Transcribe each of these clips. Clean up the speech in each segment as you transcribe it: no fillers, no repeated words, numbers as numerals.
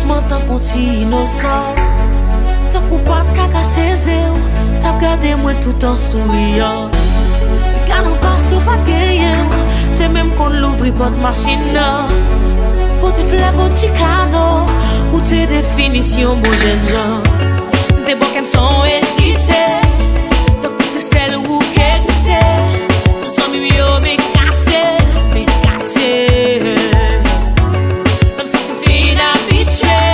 doucement tant qu'on t'y innocent. Tant qu'on pas caca ses yeux, t'as gardé moi tout en souriant. Quand on passe au pas gagné, t'es même qu'on l'ouvre porte machine. Pour te faire petit cadeau, ou tes définitions, mon jeune gens. Des beaux qu'elles sont hésitées, donc c'est celle où qu'elle était. Nous sommes mieux, mais gâtés. Comme ça, c'est fini d'habituer.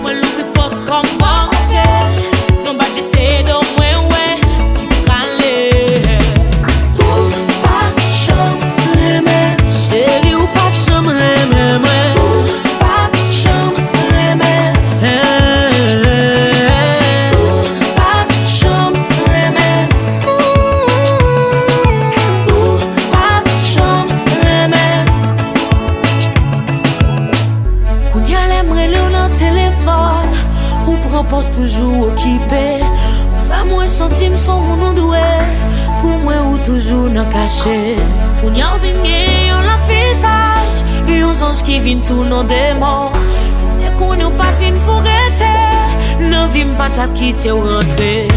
Moi, l'ouvre porte comme porté. Non, bah, j'essaie de moins, ouais, qui parler. Ou pas de chambre, mais chérie, ou pas de chambre, mais poste toujours occupé. Fais-moi sentir son nom doué. Pour moi ou toujours n'a caché. On y a venu on la visage. Et on sens qui vient tout nos démons. C'est qu'on n'a pas venu pour être. Non, vim pas t'a quitté ou rentrer.